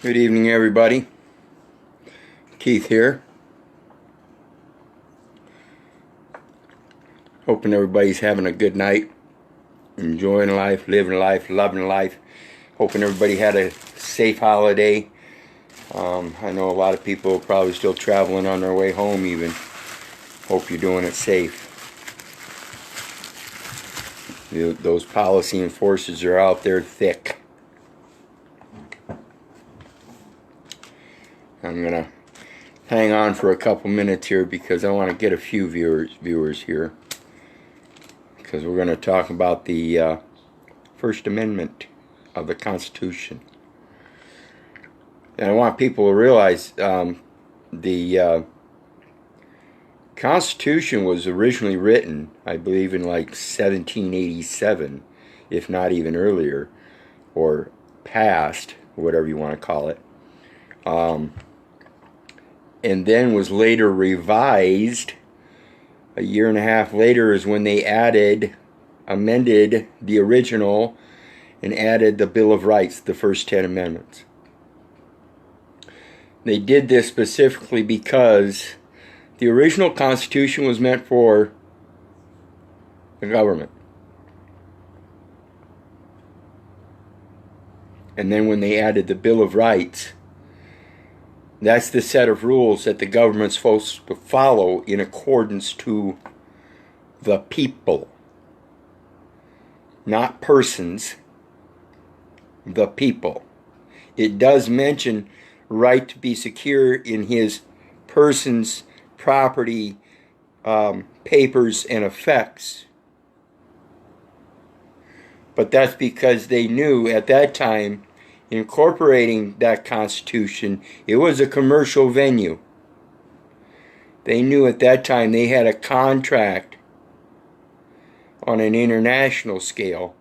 Good evening, everybody. Keith here. Hoping everybody's having a good night, enjoying life, living life, loving life. Hoping everybody had a safe holiday. I know a lot of people are probably still traveling on their way home even. Hope you're doing it safe. Those policy enforcers are out there thick. I'm gonna hang on for a couple minutes here because I want to get a few viewers here, because we're going to talk about the First Amendment of the Constitution. And I want people to realize the Constitution was originally written, I believe, in like 1787, if not even earlier, or past, whatever you want to call it. And then was later revised. A year and a half later is when they amended the original and added the Bill of Rights, the first 10 amendments. They did this specifically because the original Constitution was meant for the government. And then when they added the Bill of Rights, that's the set of rules that the government's supposed to follow in accordance to the people. Not persons, the people. It does mention right to be secure in his person's property, papers, and effects. But that's because they knew at that time, incorporating that Constitution, it was a commercial venue. They knew at that time they had a contract on an international scale,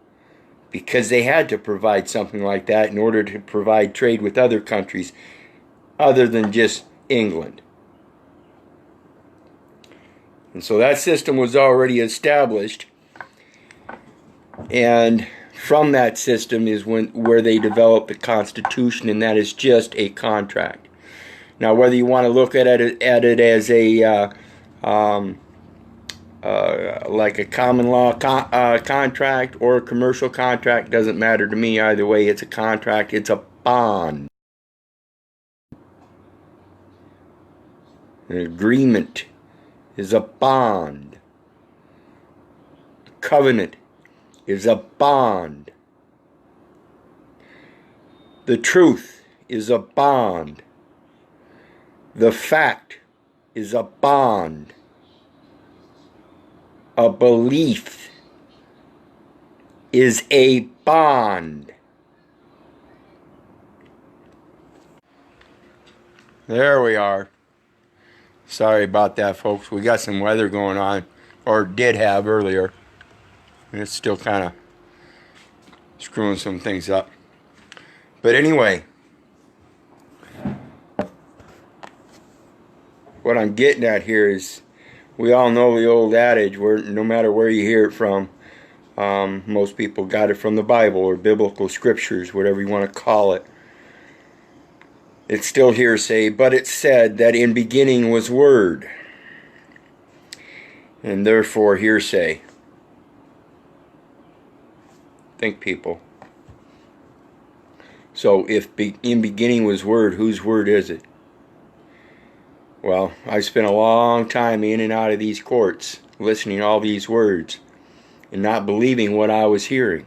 because they had to provide something like that in order to provide trade with other countries other than just England. And so that system was already established, and from that system is where they developed the Constitution, and that is just a contract. Now, whether you want to look at it as a like a common law contract or a commercial contract, doesn't matter to me. Either way, it's a contract. It's a bond. An agreement is a bond. A covenant is a bond. The truth is a bond. The fact is a bond. A belief is a bond. There we are. Sorry about that, folks. We got some weather going on, or did have earlier. And it's still kind of screwing some things up. But anyway, what I'm getting at here is, we all know the old adage where no matter where you hear it from, most people got it from the Bible or biblical scriptures, whatever you want to call it. It's still hearsay, but it said that in beginning was Word, and therefore hearsay. Think, people. So if in beginning was Word, whose word is it? Well, I spent a long time in and out of these courts, listening to all these words, and not believing what I was hearing.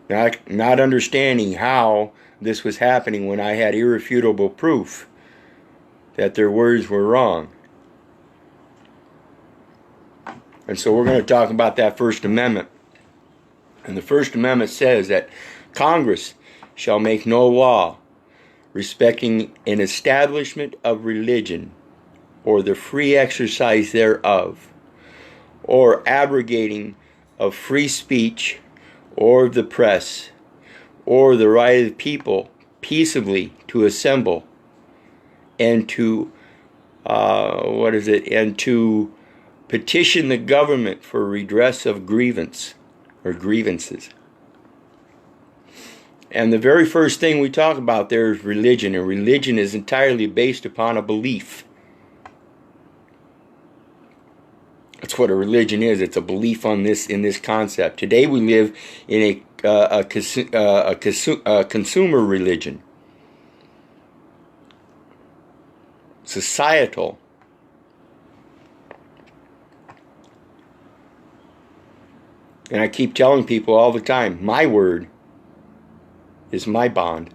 Not understanding how this was happening when I had irrefutable proof that their words were wrong. And so we're going to talk about that First Amendment. And the First Amendment says that Congress shall make no law respecting an establishment of religion, or the free exercise thereof, or abrogating of free speech, or of the press, or the right of the people peaceably to assemble, and to and to petition the government for redress of grievance or grievances. And the very first thing we talk about there is religion, and religion is entirely based upon a belief. That's what a religion is. It's a belief in this concept. Today we live in a consumer religion, societal. And I keep telling people all the time, my word is my bond.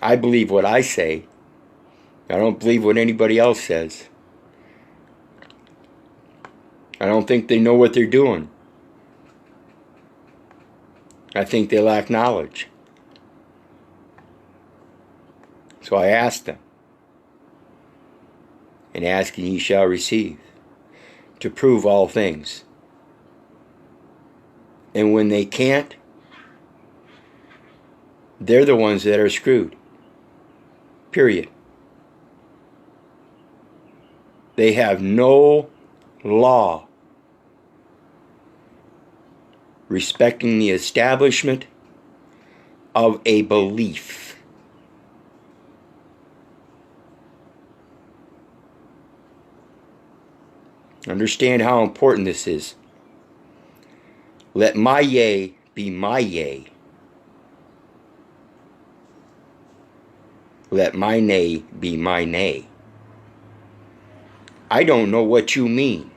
I believe what I say. I don't believe what anybody else says. I don't think they know what they're doing. I think they lack knowledge. So I ask them, and ask and ye shall receive, to prove all things. And when they can't, they're the ones that are screwed. Period. They have no law respecting the establishment of a belief. Understand how important this is. Let my yea be my yea. Let my nay be my nay. I don't know what you mean.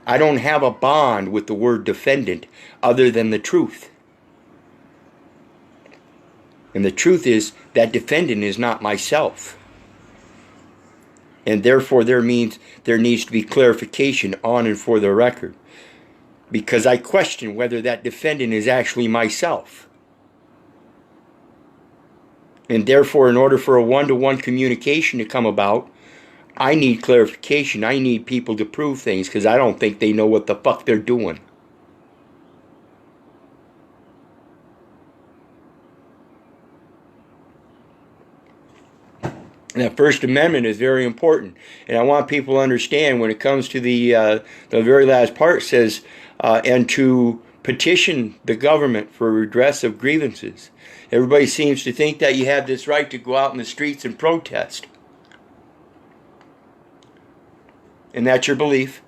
I don't have a bond with the word defendant other than the truth. And the truth is that defendant is not myself. And therefore there needs to be clarification on and for the record. Because I question whether that defendant is actually myself. And therefore, in order for a one-to-one communication to come about, I need clarification. I need people to prove things because I don't think they know what the fuck they're doing. And that First Amendment is very important. And I want people to understand when it comes to the very last part says, and to petition the government for redress of grievances. Everybody seems to think that you have this right to go out in the streets and protest. And that's your belief.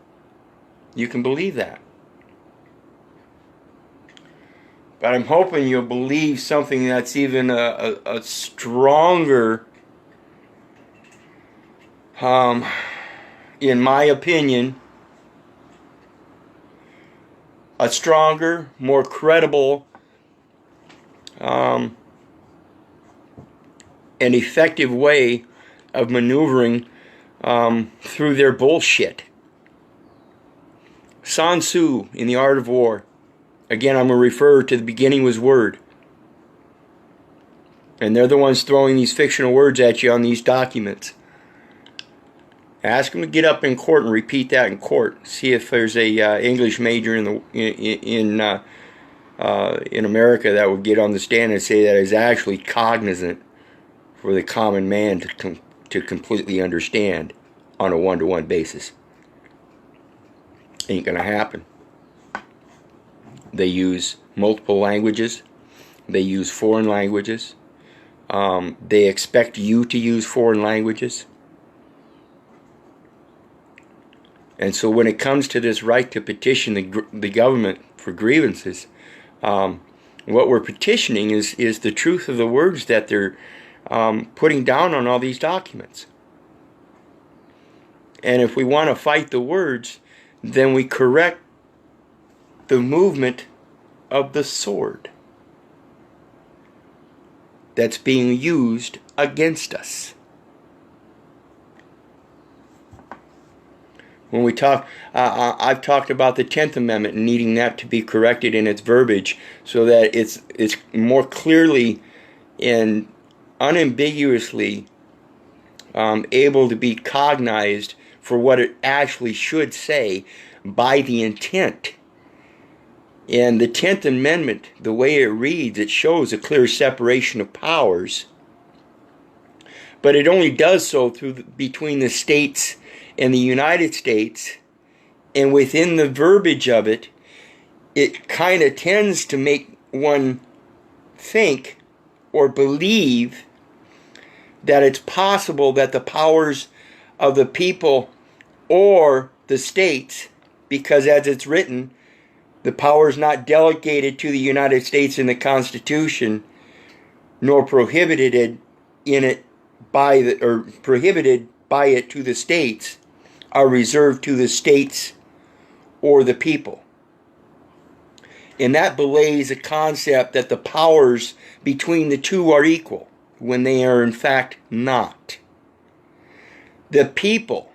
You can believe that. But I'm hoping you'll believe something that's even a stronger, in my opinion, a stronger, more credible, an effective way of maneuvering through their bullshit. Sun Tzu in The Art of War. Again, I'm going to refer to the beginning was word. And they're the ones throwing these fictional words at you on these documents. Ask them to get up in court and repeat that in court. See if there's a English major in America that would get on the stand and say that is actually cognizant for the common man to completely understand on a one-to-one basis. Ain't gonna happen. They use multiple languages. They use foreign languages. They expect you to use foreign languages. And so when it comes to this right to petition the government for grievances, what we're petitioning is the truth of the words that they're putting down on all these documents. And if we want to fight the words, then we correct the movement of the sword that's being used against us. When we talk, I've talked about the 10th Amendment and needing that to be corrected in its verbiage so that it's more clearly and unambiguously able to be cognized for what it actually should say by the intent. And the 10th Amendment, the way it reads, it shows a clear separation of powers. But it only does so between the states and the United States, and within the verbiage of it, it kind of tends to make one think or believe that it's possible that the powers of the people or the states, because as it's written, the power is not delegated to the United States in the Constitution, nor prohibited in it by the, or prohibited by it to the states, are reserved to the states or the people. And that belays a concept that the powers between the two are equal, when they are in fact not. The people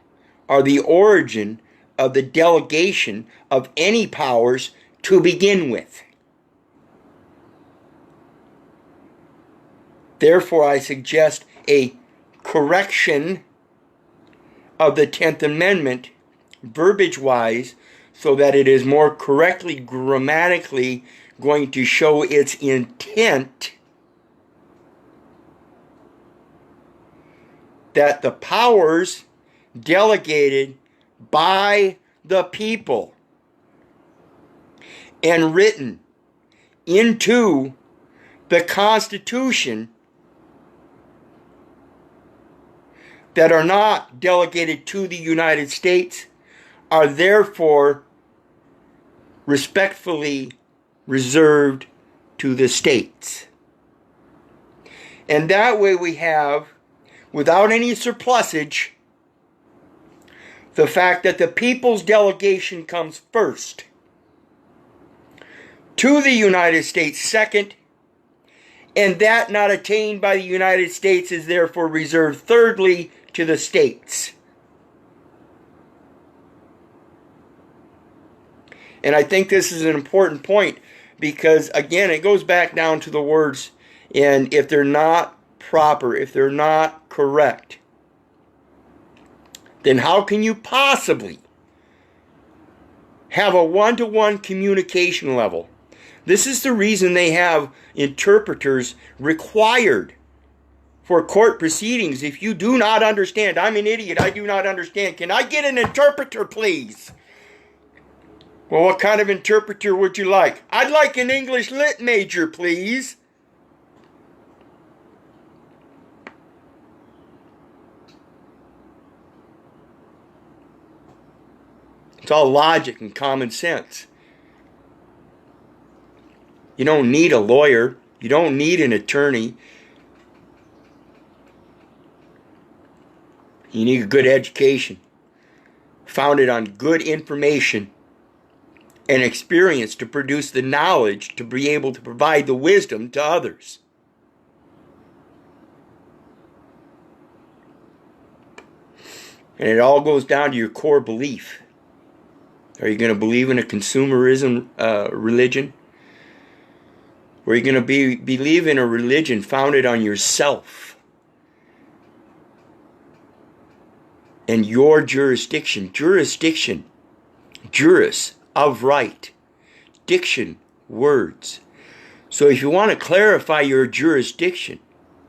are the origin of the delegation of any powers to begin with. Therefore, I suggest a correction of the 10th Amendment, verbiage-wise, so that it is more correctly grammatically going to show its intent that the powers delegated by the people and written into the Constitution that are not delegated to the United States are therefore respectfully reserved to the states. And that way we have, without any surplusage, the fact that the people's delegation comes first, to the United States second, and that not attained by the United States is therefore reserved thirdly to the states. And I think this is an important point because, again, it goes back down to the words, and if they're not proper, if they're not correct, then how can you possibly have a one-to-one communication level? This is the reason they have interpreters required for court proceedings. If you do not understand, I'm an idiot, I do not understand, can I get an interpreter, please? Well, what kind of interpreter would you like? I'd like an English Lit major, please. It's all logic and common sense. You don't need a lawyer. You don't need an attorney. You need a good education, founded on good information and experience to produce the knowledge to be able to provide the wisdom to others. And it all goes down to your core belief. Are you going to believe in a consumerism religion? Or are you going to believe in a religion founded on yourself and your jurisdiction? Jurisdiction, juris, of right. Diction, words. So if you want to clarify your jurisdiction,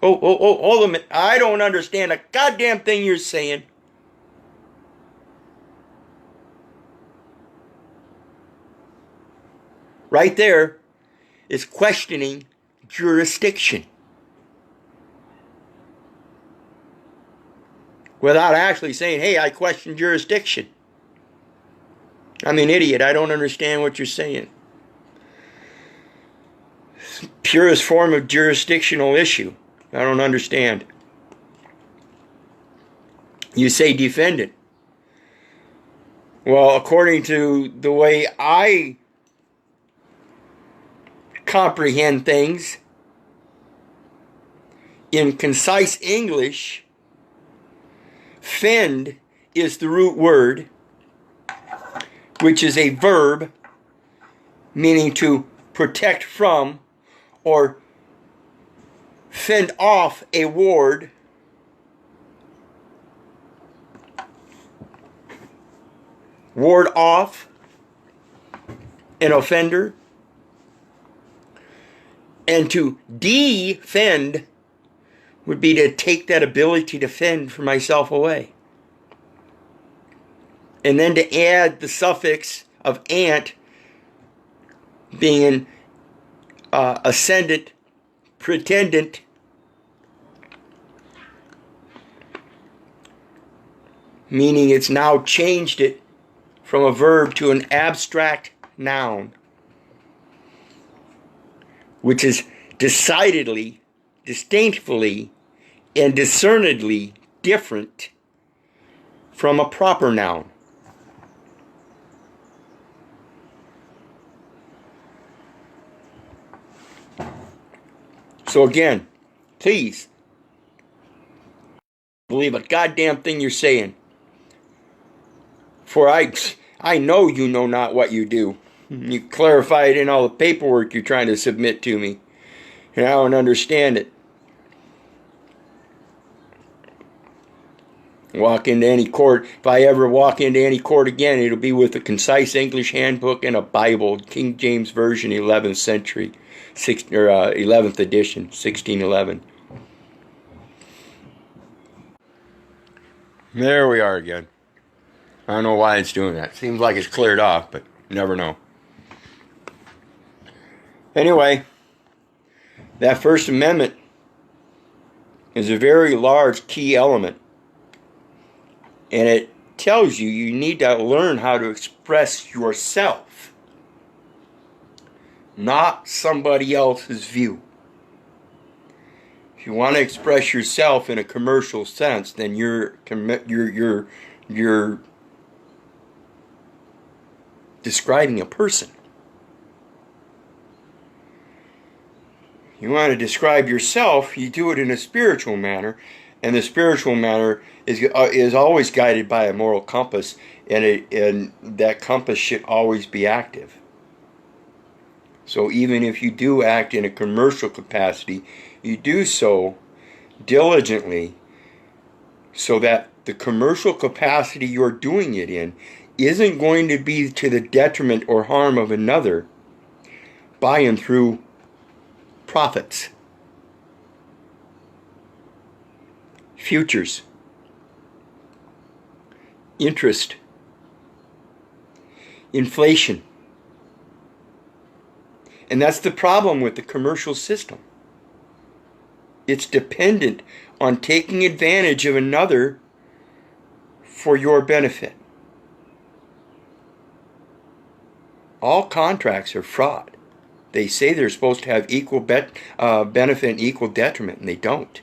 hold a minute. I don't understand a goddamn thing you're saying. Right there is questioning jurisdiction without actually saying, hey, I question jurisdiction. I'm an idiot. I don't understand what you're saying. Purest form of jurisdictional issue. I don't understand. You say defendant. Well, according to the way I comprehend things, in concise English, fend is the root word, which is a verb meaning to protect from or fend off a ward. Ward off an offender. And to defend would be to take that ability to fend for myself away. And then to add the suffix of ant being an ascendant, pretendant, meaning it's now changed it from a verb to an abstract noun, which is decidedly, distinctly, and discernibly different from a proper noun. So again, please believe a goddamn thing you're saying. For I know you know not what you do. You clarify it in all the paperwork you're trying to submit to me. And I don't understand it. Walk into any court. If I ever walk into any court again, it'll be with a concise English handbook and a Bible, King James Version, 11th century, 11th edition, 1611. There we are again. I don't know why it's doing that. Seems like it's cleared off, but you never know. Anyway, that First Amendment is a very large key element. And it tells you you need to learn how to express yourself, not somebody else's view. If you want to express yourself in a commercial sense, then you're describing a person. You want to describe yourself, you do it in a spiritual manner, and the spiritual manner is always guided by a moral compass, and that compass should always be active. So even if you do act in a commercial capacity, you do so diligently so that the commercial capacity you're doing it in isn't going to be to the detriment or harm of another by and through profits, futures, interest, inflation. And that's the problem with the commercial system. It's dependent on taking advantage of another for your benefit. All contracts are fraud. They say they're supposed to have equal benefit and equal detriment, and they don't.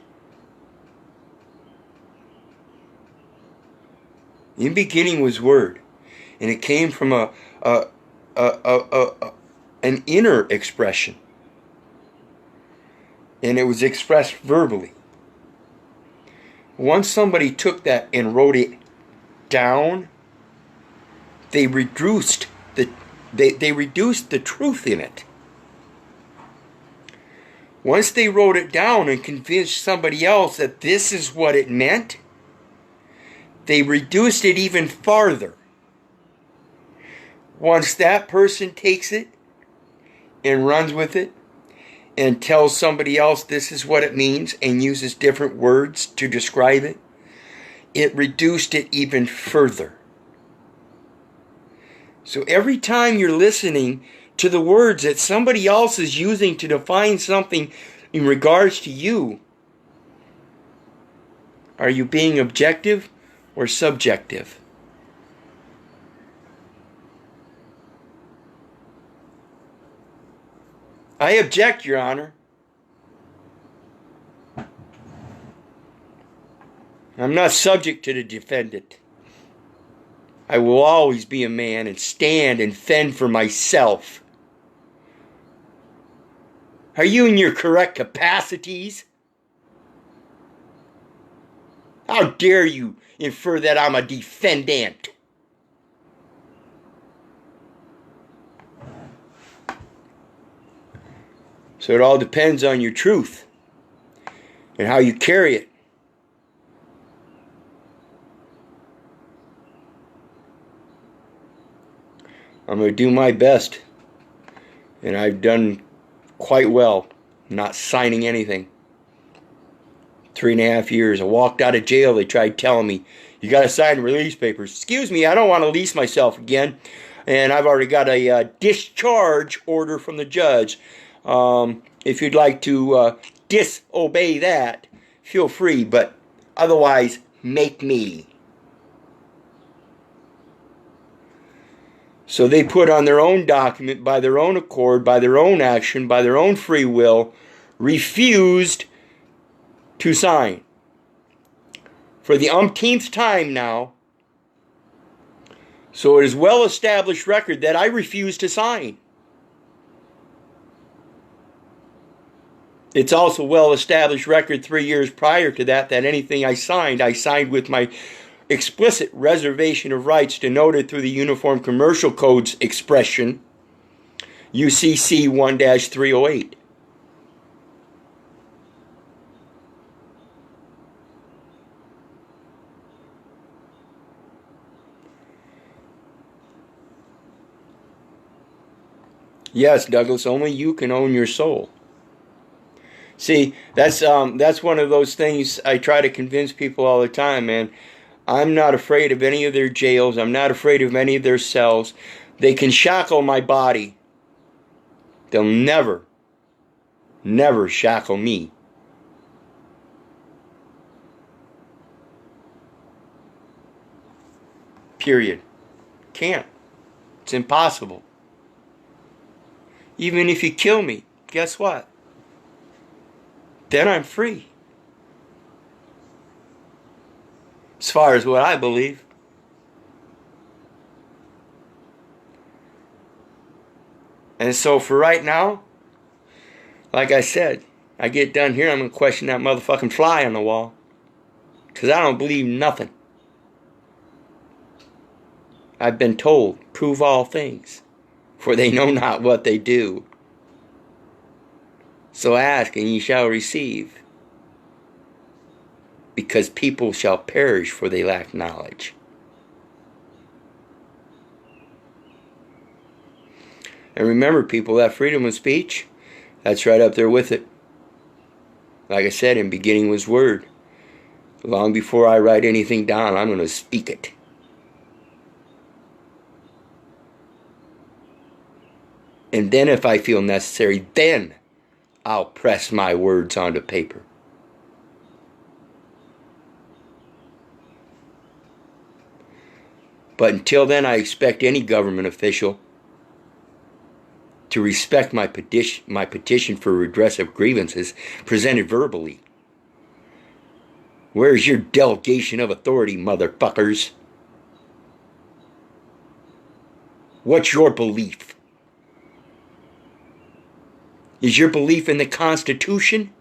In the beginning was Word, and it came from an inner expression, and it was expressed verbally. Once somebody took that and wrote it down, they reduced the truth in it. Once they wrote it down and convinced somebody else that this is what it meant, they reduced it even farther. Once that person takes it and runs with it and tells somebody else this is what it means and uses different words to describe it, it reduced it even further. So every time you're listening to the words that somebody else is using to define something in regards to you, are you being objective or subjective? I object, Your Honor. I'm not subject to the defendant. I will always be a man and stand and fend for myself. Are you in your correct capacities? How dare you infer that I'm a defendant? So it all depends on your truth and how you carry it. I'm going to do my best, and I've done quite well not signing anything. 3.5 years. I walked out of jail. They tried telling me, you got to sign release papers. Excuse me, I don't want to lease myself again. And I've already got a discharge order from the judge. If you'd like to disobey that, feel free. But otherwise, make me. So they put on their own document, by their own accord, by their own action, by their own free will, refused to sign. For the umpteenth time now. So it is well-established record that I refuse to sign. It's also well-established record 3 years prior to that anything I signed with my explicit reservation of rights denoted through the Uniform Commercial Code's expression, UCC 1-308. Yes, Douglas, only you can own your soul. See, that's one of those things I try to convince people all the time, man. I'm not afraid of any of their jails. I'm not afraid of any of their cells. They can shackle my body. They'll never, never shackle me. Period. Can't. It's impossible. Even if you kill me, guess what? Then I'm free. As far as what I believe. And so for right now, like I said, I get done here, I'm going to question that motherfucking fly on the wall. Because I don't believe nothing. I've been told, prove all things, for they know not what they do. So ask, and ye shall receive. Because people shall perish, for they lack knowledge. And remember, people, that freedom of speech, that's right up there with it. Like I said, in beginning was word. Long before I write anything down, I'm going to speak it. And then if I feel necessary, then I'll press my words onto paper. But until then, I expect any government official to respect my petition for redress of grievances presented verbally. Where's your delegation of authority, motherfuckers? What's your belief? Is your belief in the Constitution?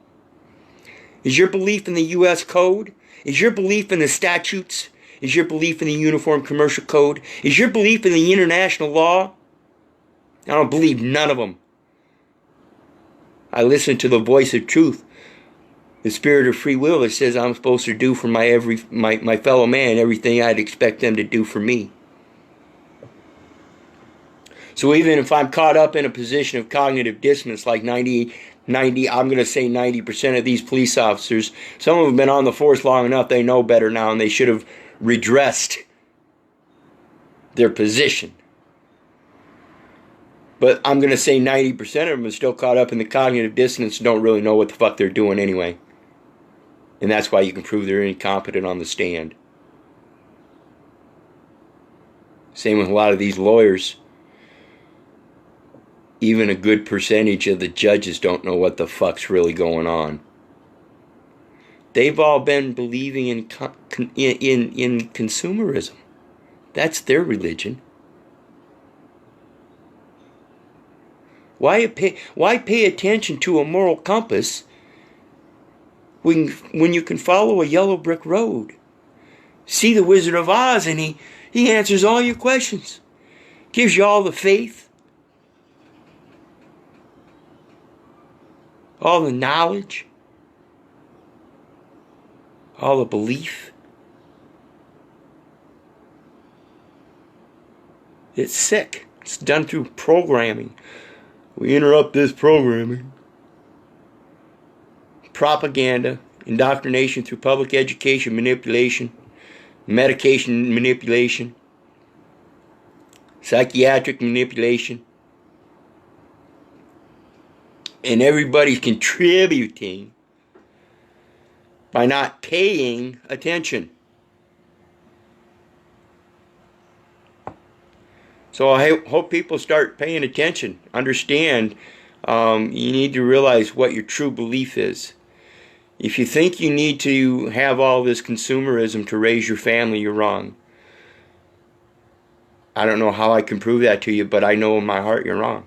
Is your belief in the U.S. Code? Is your belief in the statutes? Is your belief in the Uniform Commercial Code? Is your belief in the international law? I don't believe none of them. I listen to the voice of truth, the spirit of free will that says I'm supposed to do for my fellow man everything I'd expect them to do for me. So even if I'm caught up in a position of cognitive dissonance like 90, I'm going to say 90% of these police officers, some of them have been on the force long enough, they know better now, and they should have redressed their position. But I'm going to say 90% of them are still caught up in the cognitive dissonance and don't really know what the fuck they're doing anyway. And that's why you can prove they're incompetent on the stand. Same with a lot of these lawyers. Even a good percentage of the judges don't know what the fuck's really going on. They've all been believing in consumerism. That's their religion. Why pay attention to a moral compass when you can follow a yellow brick road? See the Wizard of Oz and he answers all your questions. Gives you all the faith. All the knowledge. All the belief. It's sick. It's done through programming. We interrupt this programming. Propaganda, indoctrination through public education manipulation, medication manipulation, psychiatric manipulation, and everybody's contributing by not paying attention. So I hope people start paying attention, understand. You need to realize what your true belief is. If you think you need to have all this consumerism to raise your family, you're wrong. I don't know how I can prove that to you, but I know in my heart you're wrong.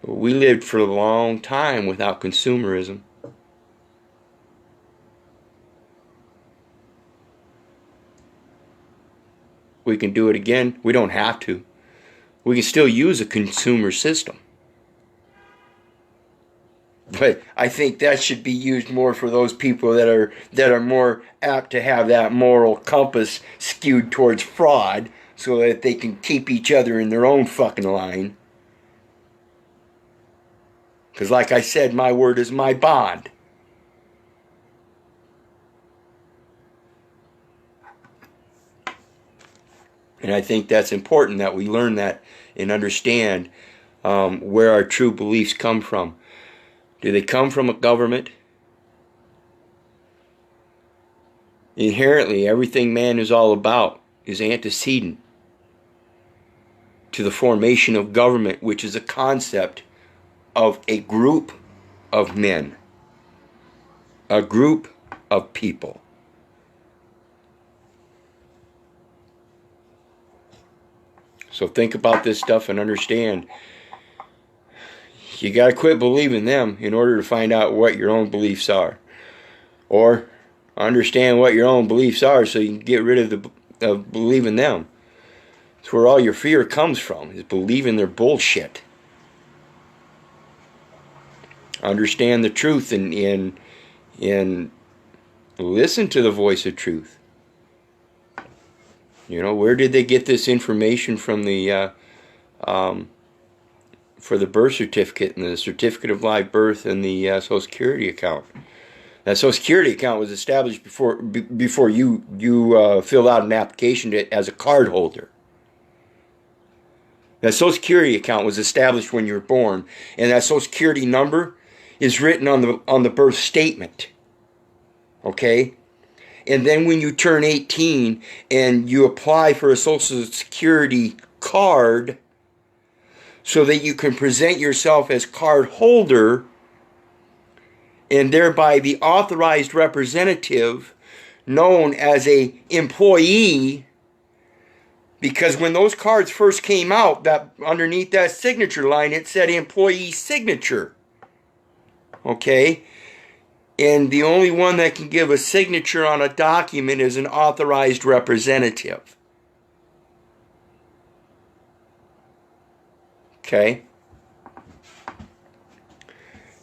We lived for a long time without consumerism. We can do it again. We don't have to. We can still use a consumer system. But I think that should be used more for those people that are more apt to have that moral compass skewed towards fraud, so that they can keep each other in their own fucking line. Because like I said, my word is my bond. And I think that's important that we learn that and understand where our true beliefs come from. Do they come from a government? Inherently, everything man is all about is antecedent to the formation of government, which is a concept of a group of men, a group of people. So think about this stuff and understand. You got to quit believing them in order to find out what your own beliefs are. Or understand what your own beliefs are so you can get rid of believing them. It's where all your fear comes from, is believing their bullshit. Understand the truth and listen to the voice of truth. You know, where did they get this information from the for the birth certificate and the certificate of live birth and the Social Security account? That Social Security account was established before you filled out an application as a card holder. That Social Security account was established when you were born, and that Social Security number is written on the birth statement. Okay? And then when you turn 18 and you apply for a Social Security card so that you can present yourself as card holder and thereby the authorized representative known as a employee, because when those cards first came out, that underneath that signature line it said employee signature. Okay? And the only one that can give a signature on a document is an authorized representative. Okay?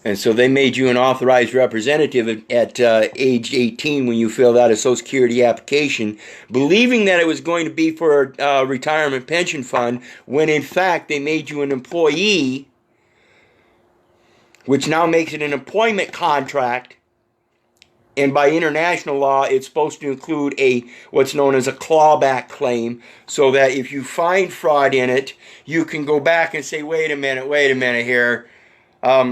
And so they made you an authorized representative at age 18 when you filled out a Social Security application, believing that it was going to be for a retirement pension fund, when in fact they made you an employee, which now makes it an employment contract. And by international law, it's supposed to include what's known as a clawback claim, so that if you find fraud in it, you can go back and say, wait a minute here. I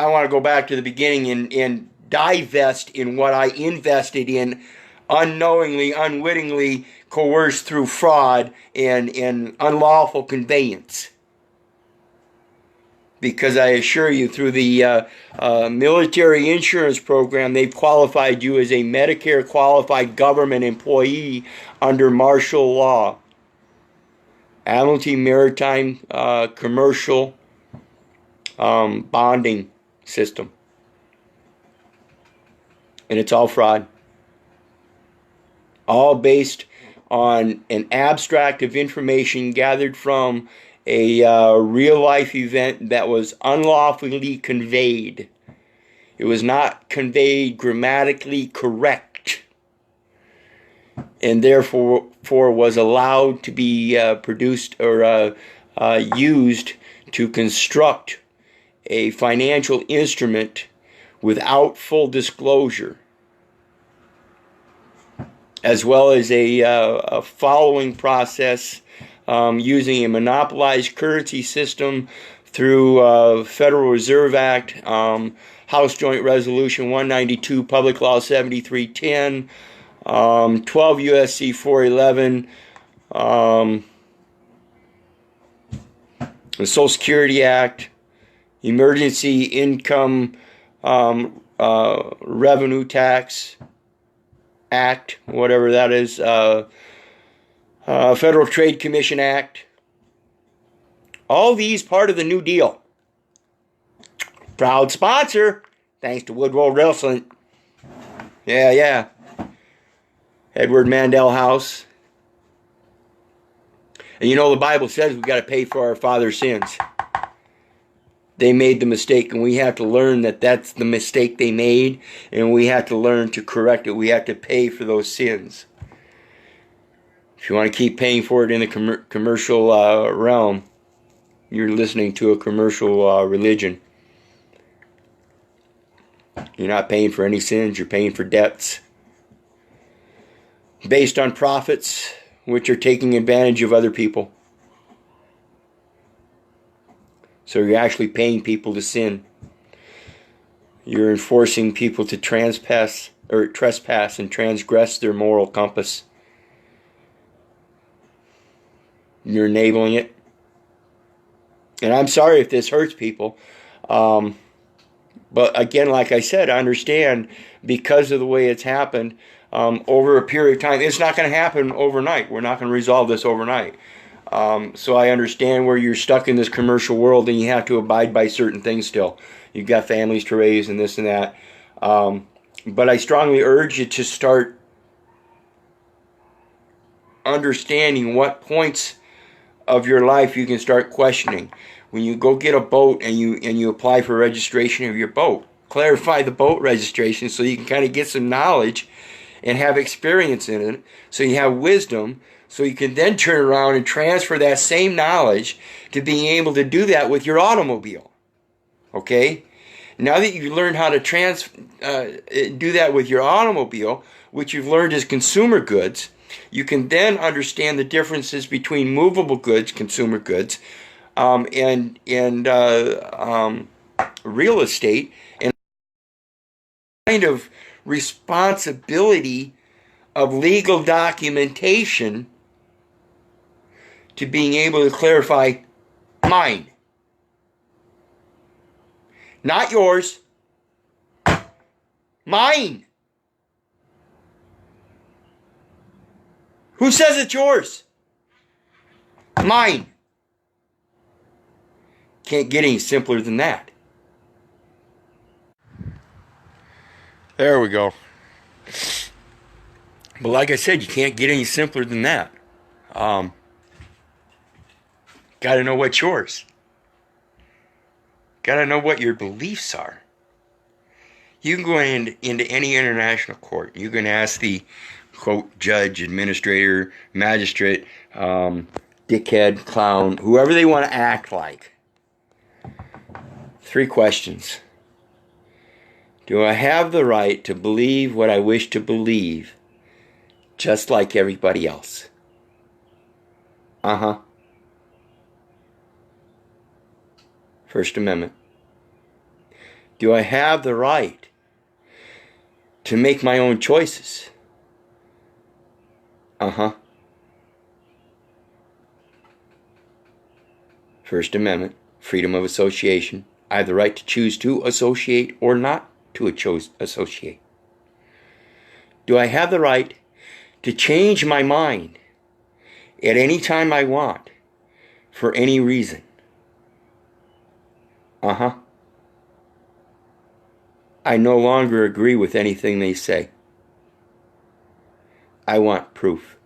want to go back to the beginning and divest in what I invested in, unknowingly, unwittingly, coerced through fraud and unlawful conveyance. Because I assure you, through the military insurance program, they've qualified you as a Medicare qualified government employee under martial law. Admiralty Maritime Commercial bonding system. And it's all fraud. All based on an abstract of information gathered from a real-life event that was unlawfully conveyed. It was not conveyed grammatically correct, and therefore was allowed to be produced or used to construct a financial instrument without full disclosure, as well as a following process using a monopolized currency system through Federal Reserve Act, House Joint Resolution 192, Public Law 7310, 12 U.S.C. 411, the Social Security Act, Emergency Income Revenue Tax Act, whatever that is, Federal Trade Commission Act. All these part of the New Deal. Proud sponsor, thanks to Woodrow Wilson. Yeah. Edward Mandell House. And you know the Bible says we've got to pay for our father's sins. They made the mistake, and we have to learn that that's the mistake they made, and we have to learn to correct it. We have to pay for those sins. If you want to keep paying for it in the commercial realm, you're listening to a commercial religion. You're not paying for any sins, you're paying for debts. Based on profits, which are taking advantage of other people. So you're actually paying people to sin. You're enforcing people to trespass and transgress their moral compass. You're enabling it. And I'm sorry if this hurts people. But again, like I said, I understand because of the way it's happened over a period of time. It's not going to happen overnight. We're not going to resolve this overnight. So I understand where you're stuck in this commercial world and you have to abide by certain things still. You've got families to raise and this and that. But I strongly urge you to start understanding what points of your life you can start questioning. When you go get a boat and you apply for registration of your boat, clarify the boat registration so you can kind of get some knowledge and have experience in it, so you have wisdom, so you can then turn around and transfer that same knowledge to being able to do that with your automobile. Okay? Now that you've learned how to do that with your automobile, which you've learned as consumer goods, you can then understand the differences between movable goods, consumer goods, and real estate, and kind of responsibility of legal documentation to being able to clarify mine. Not yours. Mine. Who says it's yours? Mine. Can't get any simpler than that. There we go. But like I said, you can't get any simpler than that. Got to know what's yours. Got to know what your beliefs are. You can go into any international court. You can ask the, quote, judge, administrator, magistrate, dickhead, clown, whoever they want to act like. 3 questions. Do I have the right to believe what I wish to believe, just like everybody else? First Amendment. Do I have the right to make my own choices? First Amendment. Freedom of association. I have the right to choose to associate or not to associate. Do I have the right to change my mind at any time I want for any reason? I no longer agree with anything they say. I want proof.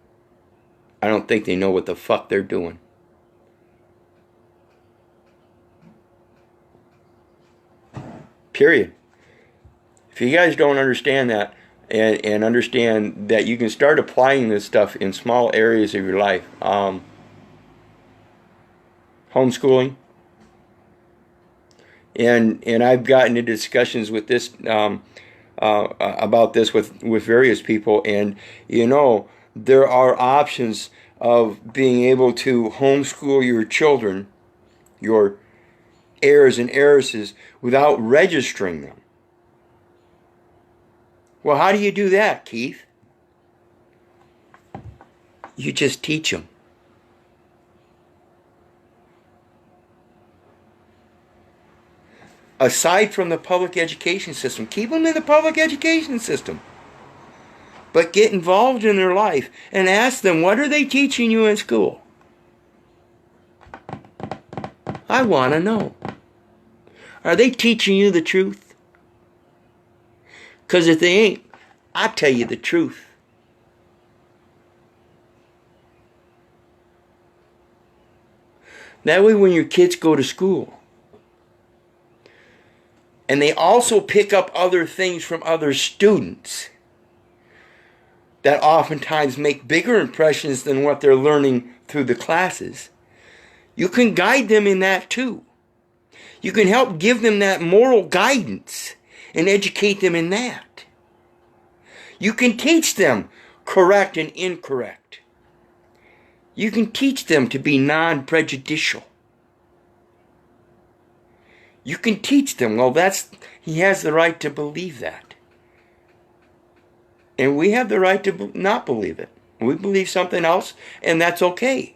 I don't think they know what the fuck they're doing. Period. If you guys don't understand that, and understand that you can start applying this stuff in small areas of your life, homeschooling, and I've gotten into discussions with this about this with various people, and you know there are options of being able to homeschool your children, your heirs and heiresses, without registering them. Well, how do you do that, Keith? You just teach them. Aside from the public education system, keep them in the public education system. But get involved in their life and ask them, what are they teaching you in school? I want to know. Are they teaching you the truth? Because if they ain't, I'll tell you the truth. That way when your kids go to school, and they also pick up other things from other students that oftentimes make bigger impressions than what they're learning through the classes, you can guide them in that too. You can help give them that moral guidance and educate them in that. You can teach them correct and incorrect. You can teach them to be non-prejudicial. You can teach them, well, he has the right to believe that. And we have the right to not believe it. We believe something else, and that's okay.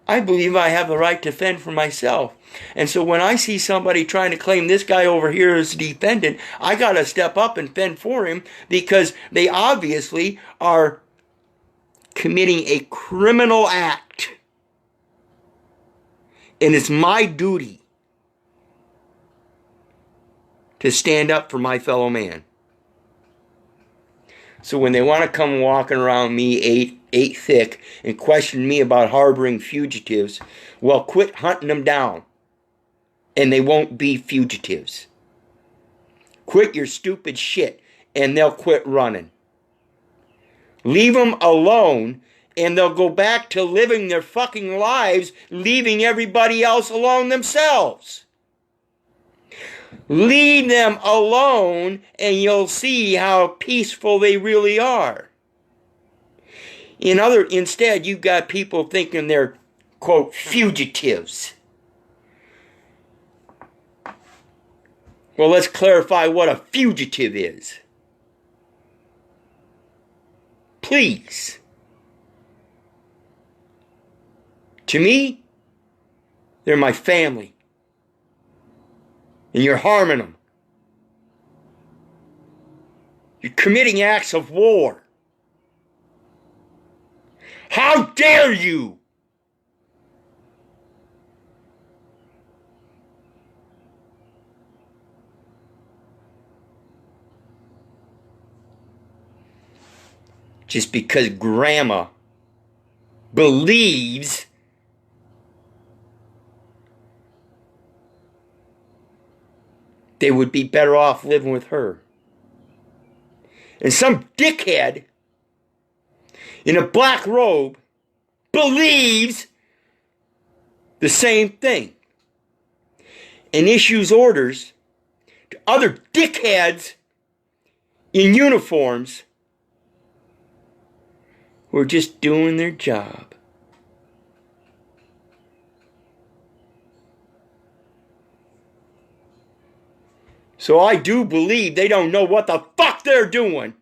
I believe I have the right to fend for myself. And so when I see somebody trying to claim this guy over here is a defendant, I got to step up and fend for him, because they obviously are committing a criminal act. And it's my duty to stand up for my fellow man. So when they want to come walking around me eight thick and question me about harboring fugitives, well, quit hunting them down, and they won't be fugitives. Quit your stupid shit, and they'll quit running. Leave them alone, and they'll go back to living their fucking lives, leaving everybody else alone themselves. Leave them alone, and you'll see how peaceful they really are. Instead, you've got people thinking they're, quote, fugitives. Well, let's clarify what a fugitive is. Please. To me, they're my family. And you're harming them. You're committing acts of war. How dare you? Just because grandma believes they would be better off living with her. And some dickhead in a black robe believes the same thing and issues orders to other dickheads in uniforms who are just doing their job. So I do believe they don't know what the fuck they're doing.